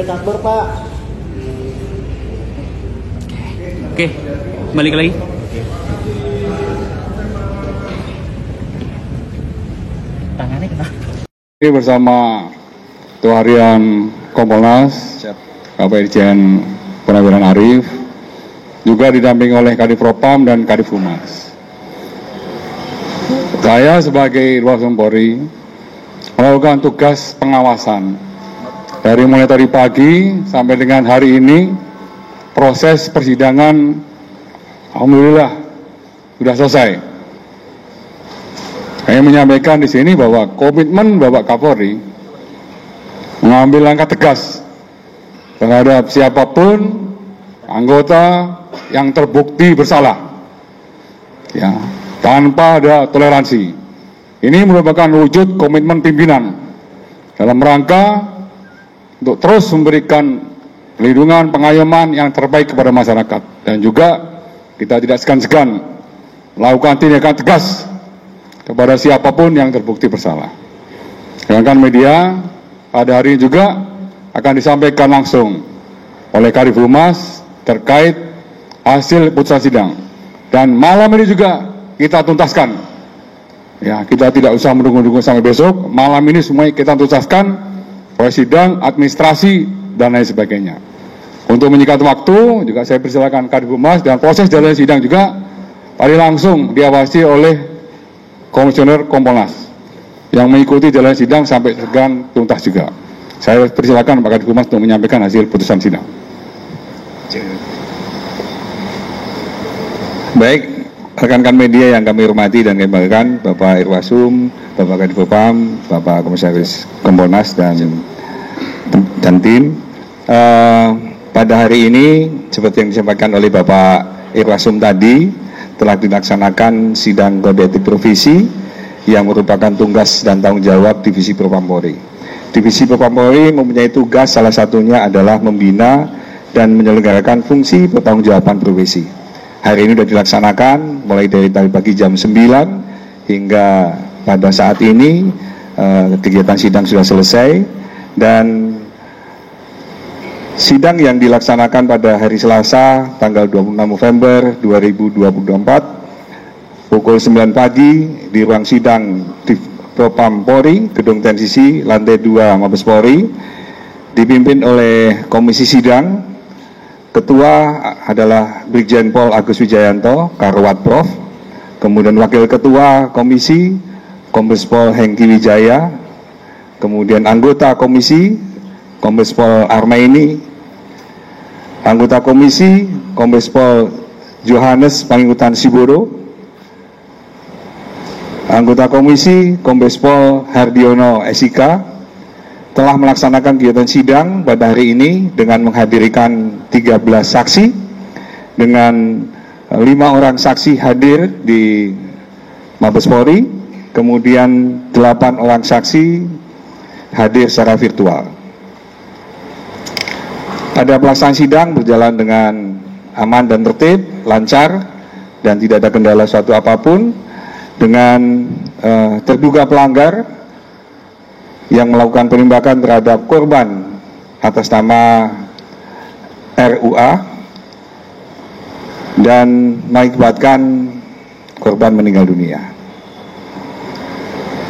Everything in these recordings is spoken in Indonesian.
Takbir, Pak. Oke, balik lagi. Tangannya kena. Ini bersama Ketua Harian Kompolnas, Bapak Irjen Purnawiran Arif, juga didampingi oleh Kadif Propam dan Kadif Humas. Saya sebagai Irwasum Polri melakukan tugas pengawasan dari mulai tadi pagi sampai dengan hari ini. Proses persidangan alhamdulillah sudah selesai. Saya menyampaikan di sini bahwa komitmen Bapak Kapolri mengambil langkah tegas terhadap siapapun anggota yang terbukti bersalah, ya, tanpa ada toleransi. Ini merupakan wujud komitmen pimpinan dalam rangka untuk terus memberikan perlindungan, pengayoman yang terbaik kepada masyarakat, dan juga kita tidak segan-segan melakukan tindakan tegas kepada siapapun yang terbukti bersalah. Sedangkan media pada hari ini juga akan disampaikan langsung oleh Kadif Humas terkait hasil putusan sidang, dan malam ini juga kita tuntaskan. Ya, kita tidak usah menunggu-nunggu sampai besok. Malam ini semua kita tuntaskan proses sidang, administrasi, dan lain sebagainya. Untuk menyingkat waktu, juga saya persilakan Kadif Humas, dan proses jalan sidang juga tadi langsung diawasi oleh Komisioner Kompolnas yang mengikuti jalan sidang sampai sedang tuntas juga. Saya persilakan Pak Kadif Humas untuk menyampaikan hasil putusan sidang. Baik, rekan-rekan media yang kami hormati dan kami banggakan, Bapak Irwasum, Bapak Kadif Propam, Bapak Komisaris Kompolnas dan tim. Pada hari ini, seperti yang disampaikan oleh Bapak Irwasum tadi, telah dilaksanakan sidang kode etik profesi yang merupakan tugas dan tanggung jawab Divisi Propam Polri. Divisi Propam Polri mempunyai tugas, salah satunya adalah membina dan menyelenggarakan fungsi pertanggungjawaban profesi. Hari ini sudah dilaksanakan mulai dari tadi pagi jam 9 hingga pada saat ini kegiatan sidang sudah selesai, dan sidang yang dilaksanakan pada hari Selasa tanggal 26 November 2024 pukul 9 pagi di ruang sidang di Propam Polri, Gedung TNCC, lantai 2 Mabes Polri, dipimpin oleh Komisi Sidang. Ketua adalah Brigjen Pol Agus Wijayanto, Karwat Prof. Kemudian Wakil Ketua Komisi, Kombes Pol Hengki Wijaya. Kemudian anggota Komisi, Kombes Pol Armaini. Anggota Komisi, Kombes Pol Johannes Pangingutan Siboro. Anggota Komisi, Kombes Pol Hardiono SIK. Telah melaksanakan kegiatan sidang pada hari ini dengan menghadirkan 13 saksi, dengan 5 orang saksi hadir di Mabes Polri, kemudian 8 orang saksi hadir secara virtual. Pada pelaksanaan sidang berjalan dengan aman dan tertib, lancar, dan tidak ada kendala suatu apapun, dengan terduga pelanggar yang melakukan penembakan terhadap korban atas nama RUA dan mengakibatkan korban meninggal dunia.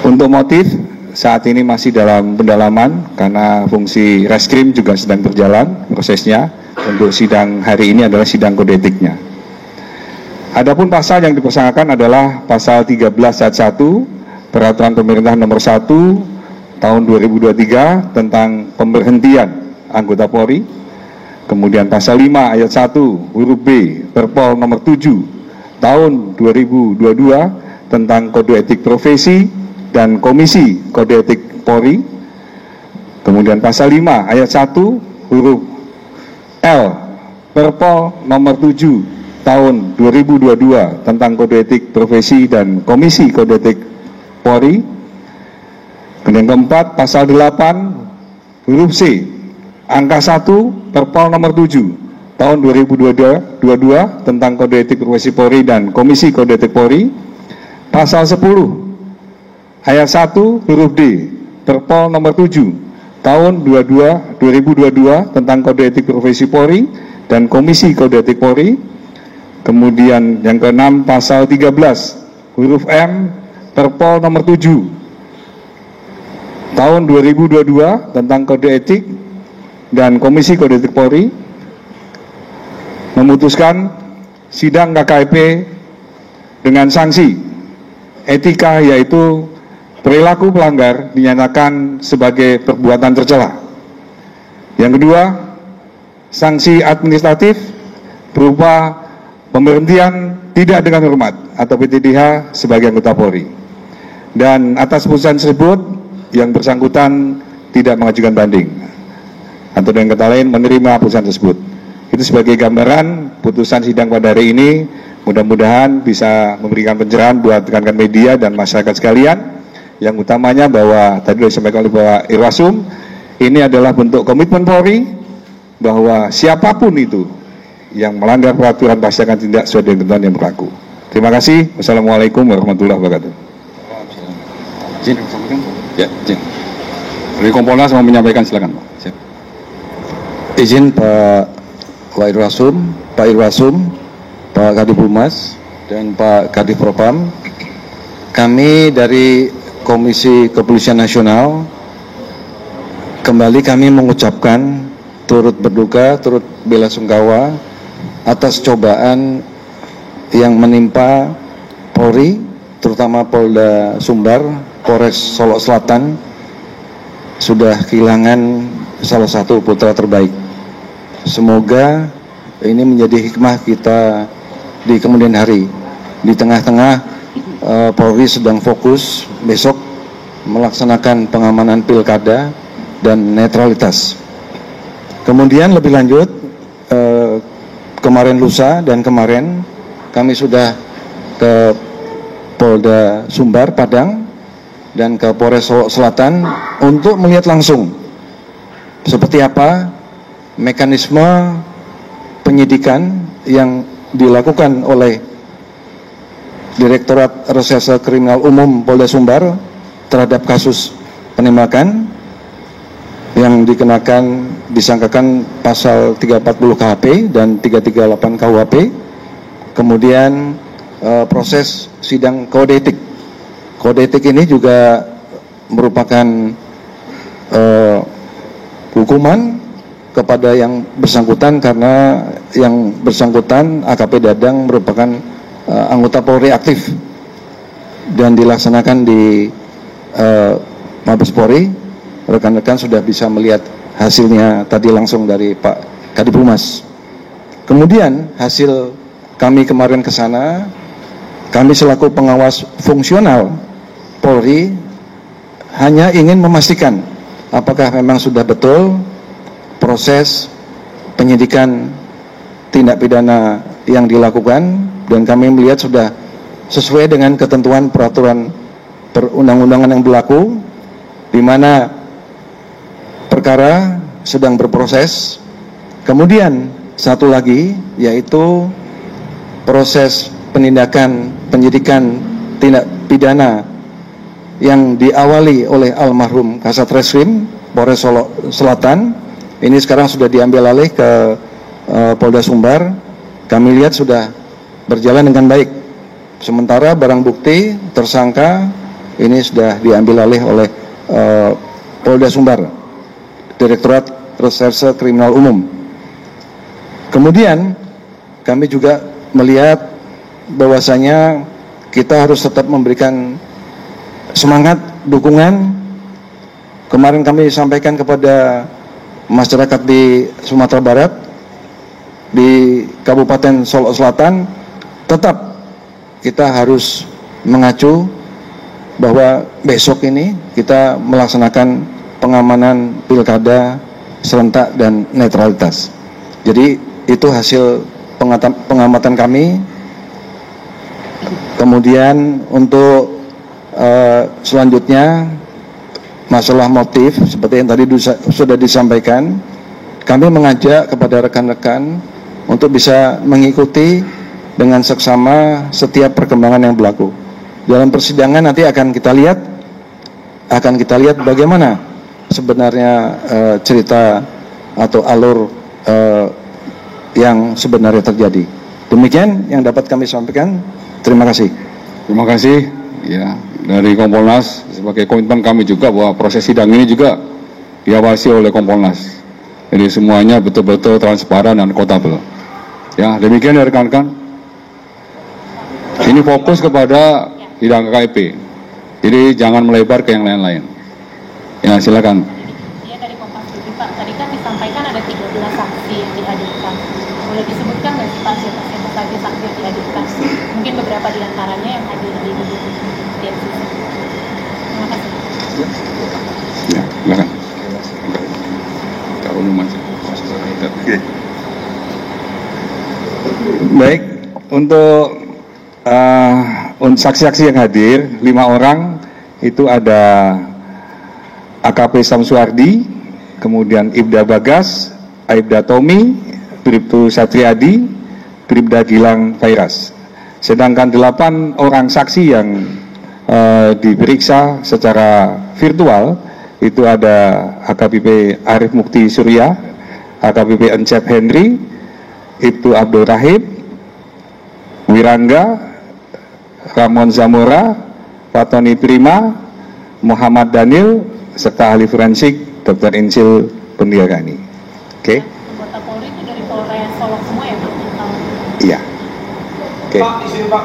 Untuk motif saat ini masih dalam pendalaman karena fungsi reskrim juga sedang berjalan prosesnya. Untuk sidang hari ini adalah sidang kode etiknya. Adapun pasal yang dipersangkakan adalah pasal 13 ayat 1 Peraturan Pemerintah Nomor 1 Tahun 2023 tentang pemberhentian anggota Polri. Kemudian pasal 5 ayat 1 huruf B Perpol Nomor 7 Tahun 2022 tentang kode etik profesi dan Komisi Kode Etik Polri. Kemudian pasal 5 ayat 1 huruf L Perpol nomor 7 tahun 2022 tentang kode etik profesi dan komisi kode etik Polri. Kemudian keempat pasal 8 huruf C angka 1 Perpol nomor 7 tahun 2022 tentang kode etik profesi Polri dan komisi kode etik Polri. Pasal 10 ayat 1 huruf D Perpol nomor 7 tahun 2022 tentang kode etik profesi Polri dan komisi kode etik Polri. Kemudian yang keenam pasal 13 huruf M Perpol nomor 7 tahun 2022 tentang kode etik dan komisi kode etik Polri memutuskan sidang KKEP dengan sanksi etika, yaitu perilaku pelanggar dinyatakan sebagai perbuatan tercela. Yang kedua, sanksi administratif berupa pemberhentian tidak dengan hormat atau PTDH sebagai anggota Polri. Dan atas putusan tersebut yang bersangkutan tidak mengajukan banding atau dengan kata lain menerima putusan tersebut. Itu sebagai gambaran putusan sidang pada hari ini. Mudah-mudahan bisa memberikan pencerahan buat rekan-rekan media dan masyarakat sekalian. Yang utamanya bahwa tadi sudah disampaikan oleh Bapak Irwasum, ini adalah bentuk komitmen Polri bahwa siapapun itu yang melanggar peraturan pasti akan tindak sesuai dengan ketentuan yang berlaku. Terima kasih. Wassalamualaikum warahmatullahi wabarakatuh. Ya, izin. Dari Kompolnas mau menyampaikan, silakan Pak. Siap. Izin Pak Irwasum, Pak Kadif Humas, dan Pak Kadif Propam. Kami dari Komisi Kepolisian Nasional kembali kami mengucapkan turut berduka, turut belasungkawa atas cobaan yang menimpa Polri, terutama Polda Sumbar, Polres Solok Selatan, sudah kehilangan salah satu putra terbaik. Semoga ini menjadi hikmah kita di kemudian hari. Di tengah-tengah Polri sedang fokus besok melaksanakan pengamanan pilkada dan netralitas. Kemudian lebih lanjut, kemarin lusa dan kemarin kami sudah ke Polda Sumbar Padang dan ke Polres Solok Selatan untuk melihat langsung seperti apa mekanisme penyidikan yang dilakukan oleh Direktorat Reserse Kriminal Umum Polda Sumbar terhadap kasus penembakan yang disangkakan pasal 340 KHP dan 338 KUHP. Kemudian proses sidang kode etik. Kode etik ini juga merupakan hukuman kepada yang bersangkutan, karena yang bersangkutan AKP Dadang merupakan anggota Polri aktif dan dilaksanakan di Mabes Polri. Rekan-rekan sudah bisa melihat hasilnya tadi langsung dari Pak Kadif Humas. Kemudian hasil kami kemarin ke sana, kami selaku pengawas fungsional Polri hanya ingin memastikan apakah memang sudah betul proses penyidikan tindak pidana yang dilakukan, dan kami melihat sudah sesuai dengan ketentuan peraturan perundang-undangan yang berlaku, di mana perkara sedang berproses. Kemudian satu lagi yaitu proses penindakan penyidikan tindak pidana yang diawali oleh almarhum Kasat Reskrim Polres Solok Selatan. Ini sekarang sudah diambil alih ke Polda Sumbar. Kami lihat sudah berjalan dengan baik. Sementara barang bukti tersangka ini sudah diambil alih oleh Polda Sumbar, Direktorat Reserse Kriminal Umum. Kemudian kami juga melihat bahwasanya kita harus tetap memberikan semangat, dukungan. Kemarin kami sampaikan kepada masyarakat di Sumatera Barat, di Kabupaten Solok Selatan, tetap kita harus mengacu bahwa besok ini kita melaksanakan pengamanan pilkada serentak dan netralitas. Jadi itu hasil pengamatan kami. Kemudian untuk selanjutnya masalah motif seperti yang tadi sudah disampaikan, kami mengajak kepada rekan-rekan untuk bisa mengikuti dengan seksama setiap perkembangan yang berlaku. Dalam persidangan nanti akan kita lihat bagaimana sebenarnya cerita atau alur yang sebenarnya terjadi. Demikian yang dapat kami sampaikan. Terima kasih. Terima kasih ya dari Kompolnas, sebagai komitmen kami juga bahwa proses sidang ini juga diawasi oleh Kompolnas. Jadi semuanya betul-betul transparan dan akuntabel. Ya, demikian ya rekan-rekan. Ini fokus kepada sidang KKIP. Jadi jangan melebar ke yang lain-lain. Ya, silakan. Ya, dari Kompas TV, Pak. Tadi kan disampaikan ada 13 saksi yang dihadirkan. Boleh disebutkan nggak sih Pak siapa saja saksi yang dihadirkan? Mungkin beberapa di antaranya yang hadir di DMCC. Terima kasih. Ya, silakan. Baik, untuk saksi-saksi yang hadir 5 orang itu ada AKP Samsuardi, kemudian Ibda Bagas, Aibda Tommy, Bribtu Satriadi, Bribda Gilang Fairas. Sedangkan 8 orang saksi yang diperiksa secara virtual itu ada AKBP Arif Mukti Surya, AKBP Encep Henry, Ibtu Abdul Rahib, Wirangga, Ramon Zamora, Fatoni Prima, Muhammad Daniel, serta ahli forensik Dr. Insil Pendiagani. Oke? Anggota Polri itu dari Polres Solok semua ya Pak? Iya. Oke. Pak, izin Pak,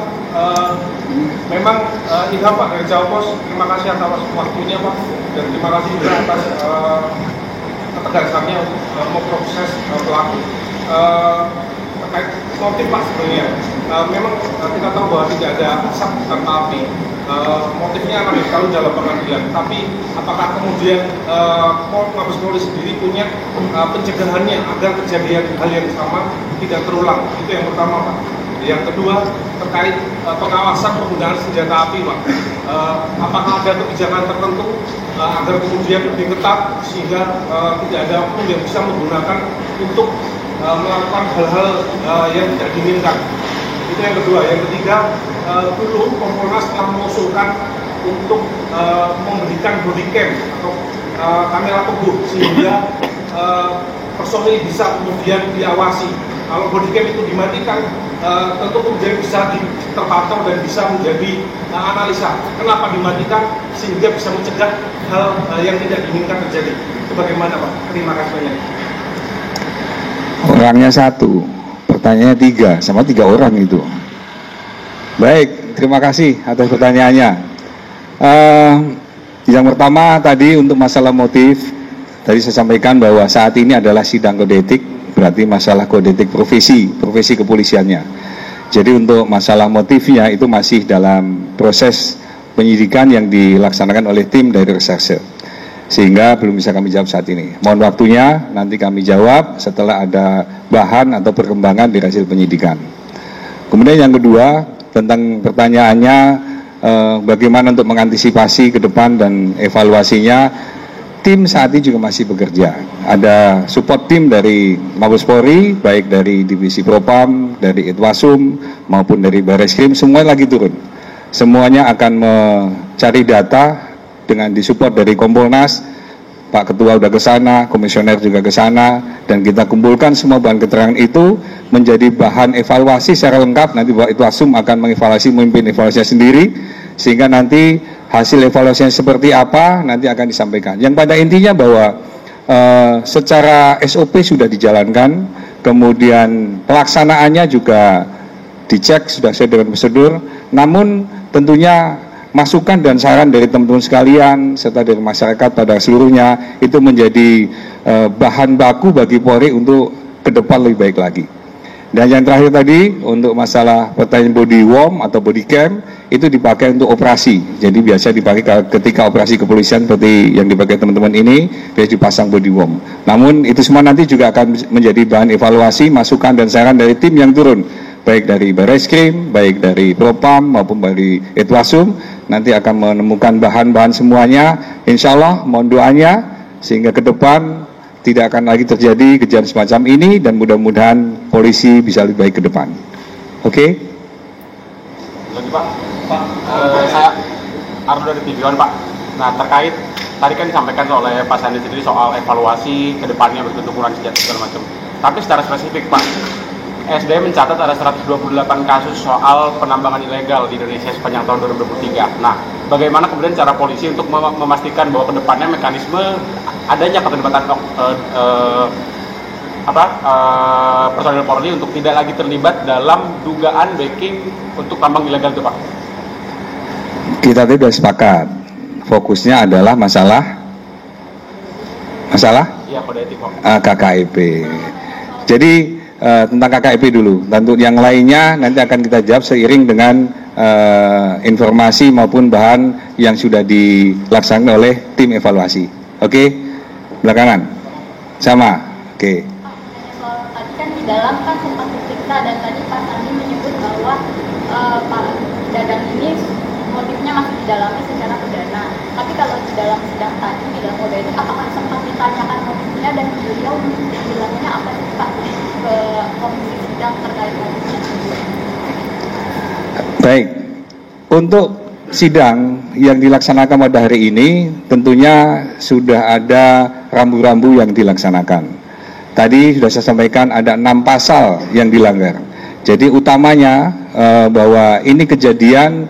memang Ilham Pak dari Jawa Pos, terima kasih atas waktunya Pak, dan terima kasih juga atas ketegasannya untuk memproses pelaku. Terkait motif Pak sebenarnya, memang kita tahu bahwa tidak ada asap tanpa api. Motifnya akan diketahui dalam pengadilan, tapi apakah kemudian Mabes Polri sendiri punya pencegahannya agar kejadian hal yang sama tidak terulang? Itu yang pertama Pak. Yang kedua, terkait pengawasan penggunaan senjata api Pak, apakah ada kebijakan tertentu agar kemudian lebih ketat sehingga tidak ada pun yang bisa menggunakan untuk melakukan hal-hal yang tidak diinginkan? Itu yang kedua. Yang ketiga, dulu Kompolnas telah mengusulkan untuk memberikan body cam atau kamera pembunuh sehingga personil bisa kemudian diawasi. Kalau body cam itu dimatikan, tentu kemudian bisa terpantau dan bisa menjadi analisa. Kenapa dimatikan? Sehingga bisa mencegah hal yang tidak diinginkan terjadi. Itu bagaimana Pak? Terima kasih banyak. Orangnya 1, pertanyaannya 3, sama 3 orang itu. Baik, terima kasih atas pertanyaannya. Yang pertama tadi untuk masalah motif, tadi saya sampaikan bahwa saat ini adalah sidang kode etik, berarti masalah kode etik profesi kepolisiannya. Jadi untuk masalah motifnya itu masih dalam proses penyidikan yang dilaksanakan oleh tim dari reserse, sehingga belum bisa kami jawab saat ini. Mohon waktunya, nanti kami jawab setelah ada bahan atau perkembangan di hasil penyidikan. Kemudian yang kedua, tentang pertanyaannya bagaimana untuk mengantisipasi ke depan dan evaluasinya, tim saat ini juga masih bekerja. Ada support tim dari Mabes Polri, baik dari Divisi Propam, dari Itwasum, maupun dari Bareskrim, semua lagi turun. Semuanya akan mencari data dengan disupport dari Kompolnas. Pak Ketua udah ke sana, komisioner juga ke sana, dan kita kumpulkan semua bahan keterangan itu menjadi bahan evaluasi secara lengkap. Nanti Pak Itwasum akan mengevaluasi, memimpin evaluasinya sendiri, sehingga nanti hasil evaluasinya seperti apa nanti akan disampaikan. Yang pada intinya bahwa secara SOP sudah dijalankan, kemudian pelaksanaannya juga dicek sudah sesuai dengan prosedur. Namun tentunya masukan dan saran dari teman-teman sekalian serta dari masyarakat pada seluruhnya itu menjadi bahan baku bagi Polri untuk ke depan lebih baik lagi. Dan yang terakhir tadi untuk masalah pertanyaan body worm atau body cam itu dipakai untuk operasi. Jadi biasa dipakai ketika operasi kepolisian seperti yang dipakai teman-teman ini, biasa dipasang body worm. Namun itu semua nanti juga akan menjadi bahan evaluasi, masukan dan saran dari tim yang turun, baik dari Barreskrim, baik dari Propam maupun dari Itwasum, nanti akan menemukan bahan-bahan semuanya. Insya Allah mohon doanya sehingga ke depan tidak akan lagi terjadi kejadian semacam ini dan mudah-mudahan polisi bisa lebih baik ke depan. Oke? Lagi Pak, saya Ardo dari TV1 Pak. Nah terkait tadi kan disampaikan oleh Pak Sandi sendiri soal evaluasi ke depannya berbentuk ukuran senjata segala macam. Tapi secara spesifik Pak, SDM mencatat ada 128 kasus soal penambangan ilegal di Indonesia sepanjang tahun 2023. Nah, bagaimana kemudian cara polisi untuk memastikan bahwa ke depannya mekanisme adanya keterlibatan personil Polri untuk tidak lagi terlibat dalam dugaan backing untuk tambang ilegal itu Pak? Kita tadi sudah sepakat. Fokusnya adalah masalah Iya, kode etik Pak. KKEP. Jadi tentang KKEP dulu. Tentu yang lainnya nanti akan kita jawab seiring dengan informasi maupun bahan yang sudah dilaksanakan oleh tim evaluasi. Oke? Belakangan. Sama. Oke. Tadi kan di dalam kan sempat diperiksa dan tadi Pak Sandi menyebut bahwa Pak Dadang ini motifnya masih didalami secara pidana. Tapi kalau di dalam sidang tadi di dalam kode etik apakah sempat ditanyakan motifnya dan beliau bilangnya apa sih Pak ke komisi sidang terkait motifnya? Baik. Untuk sidang yang dilaksanakan pada hari ini tentunya sudah ada rambu-rambu yang dilaksanakan. Tadi sudah saya sampaikan ada 6 pasal yang dilanggar. Jadi utamanya bahwa ini kejadian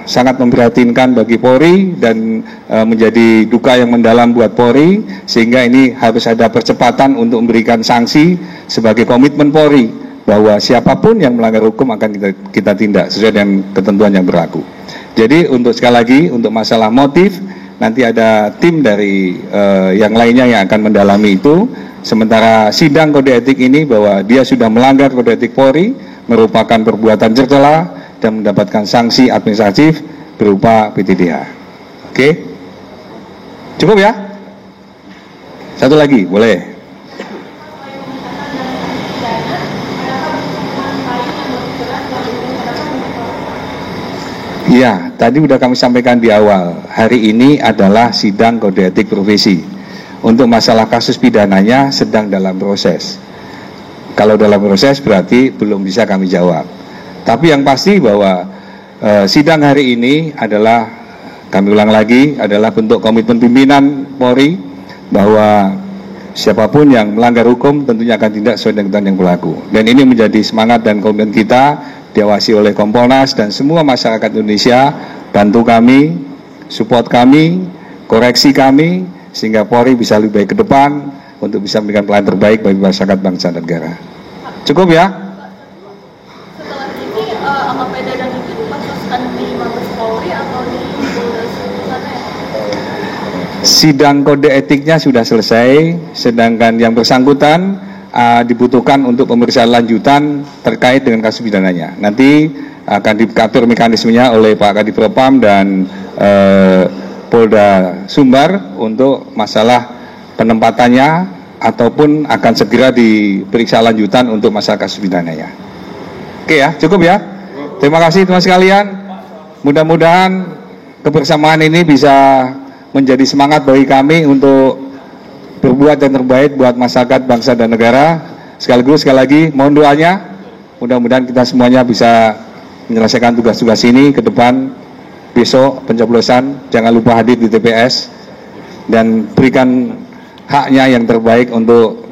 sangat memprihatinkan bagi Polri dan menjadi duka yang mendalam buat Polri, sehingga ini harus ada percepatan untuk memberikan sanksi sebagai komitmen Polri bahwa siapapun yang melanggar hukum akan kita tindak sesuai dengan ketentuan yang berlaku. Jadi untuk sekali lagi untuk masalah motif nanti ada tim dari yang lainnya yang akan mendalami itu. Sementara sidang kode etik ini bahwa dia sudah melanggar kode etik Polri merupakan perbuatan tercela dan mendapatkan sanksi administratif berupa PTDH. Oke? Cukup ya? Satu lagi, boleh? Iya, tadi sudah kami sampaikan di awal. Hari ini adalah sidang kode etik profesi. Untuk masalah kasus pidananya sedang dalam proses. Kalau dalam proses berarti belum bisa kami jawab. Tapi yang pasti bahwa sidang hari ini adalah, kami ulang lagi, adalah bentuk komitmen pimpinan Polri bahwa siapapun yang melanggar hukum tentunya akan tindak sesuai dengan ketentuan yang berlaku. Dan ini menjadi semangat dan komitmen kita, diawasi oleh Kompolnas dan semua masyarakat Indonesia. Bantu kami, support kami, koreksi kami, sehingga Polri bisa lebih baik ke depan untuk bisa memberikan pelayanan terbaik bagi masyarakat bangsa dan negara. Cukup ya? Setelah ini AKP Dadang itu diproseskan di Mabes Polri atau di Polres sana ya? Sidang kode etiknya sudah selesai, sedangkan yang bersangkutan dibutuhkan untuk pemeriksaan lanjutan terkait dengan kasus pidananya. Nanti akan diatur mekanismenya oleh Pak Kadif Propam dan Polda Sumbar untuk masalah penempatannya ataupun akan segera diperiksa lanjutan untuk masalah kasus pidananya. Oke ya, cukup ya. Terima kasih teman sekalian. Mudah-mudahan kebersamaan ini bisa menjadi semangat bagi kami untuk berbuat yang terbaik buat masyarakat bangsa dan negara. Sekali lagi mohon doanya. Mudah-mudahan kita semuanya bisa menyelesaikan tugas-tugas ini ke depan. Besok pencoblosan jangan lupa hadir di TPS dan berikan haknya yang terbaik untuk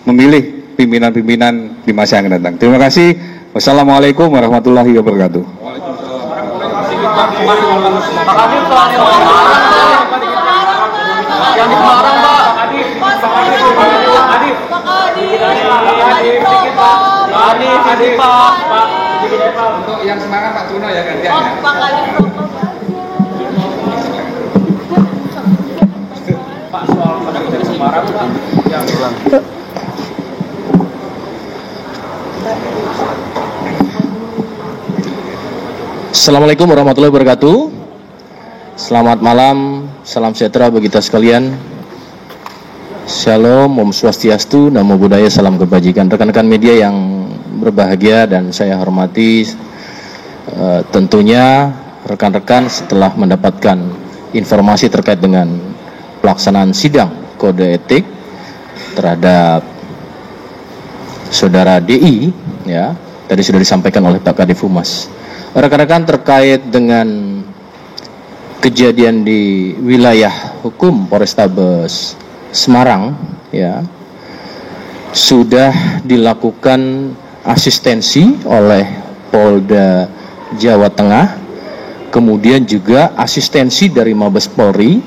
memilih pimpinan-pimpinan di masa yang akan datang. Terima kasih. Wassalamualaikum warahmatullahi wabarakatuh. Untuk yang semangat Pak Tuno ya gantian ya. Pak soal dari Semarang Pak yang Assalamualaikum warahmatullahi wabarakatuh. Selamat malam, salam sejahtera bagi kita sekalian. Shalom, Om Swastiastu, Namo Buddhaya, salam kebajikan. Rekan-rekan media yang berbahagia dan saya hormati, tentunya rekan-rekan setelah mendapatkan informasi terkait dengan pelaksanaan sidang kode etik terhadap saudara DI, ya, tadi sudah disampaikan oleh Pak Kadif Humas. Rekan-rekan, terkait dengan kejadian di wilayah hukum Polrestabes Semarang, ya, sudah dilakukan asistensi oleh Polda Jawa Tengah, kemudian juga asistensi dari Mabes Polri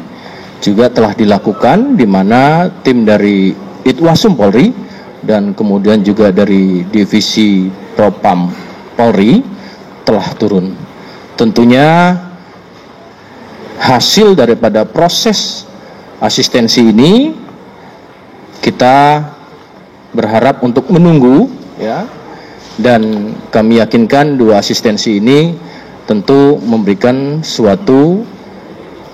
juga telah dilakukan, di mana tim dari Itwasum Polri dan kemudian juga dari Divisi Propam Polri telah turun. Tentunya hasil daripada proses asistensi ini kita berharap untuk menunggu, ya, dan kami yakinkan dua asistensi ini tentu memberikan suatu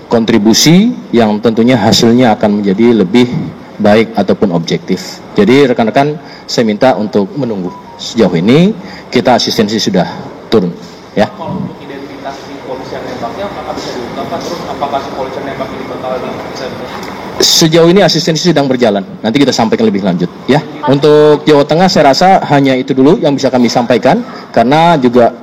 kontribusi yang tentunya hasilnya akan menjadi lebih baik ataupun objektif. Jadi rekan-rekan, saya minta untuk menunggu. Sejauh ini kita asistensi sudah turun, ya. Kalau untuk identitas si polisi yang nembaknya, apakah bisa diungkapkan? Terus apakah si polisi yang nembak ini bakal bisa? Sejauh ini asistensi sedang berjalan. Nanti kita sampaikan lebih lanjut, ya. Untuk Jawa Tengah saya rasa hanya itu dulu yang bisa kami sampaikan, karena juga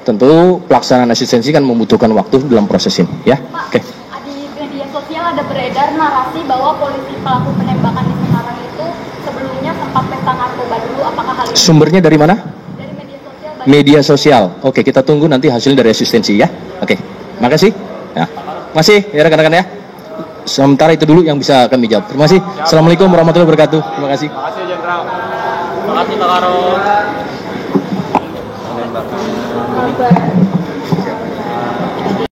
tentu pelaksanaan asistensi kan membutuhkan waktu dalam proses ini, ya. Oke. Di media sosial ada beredar narasi bahwa polisi pelaku penembakan di Semarang itu sebelumnya sempat pesta narkoba dulu. Apakah hal ini? Sumbernya dari mana? Dari media sosial. Media sosial. Oke, kita tunggu nanti hasil dari asistensi, ya. Oke. Makasih. Ya. Masih ya rekan-rekan, ya. Sementara itu dulu yang bisa kami jawab. Terima kasih. Assalamualaikum warahmatullahi wabarakatuh. Terima kasih. Terima kasih Jenderal. Terima kasih Pak Karo.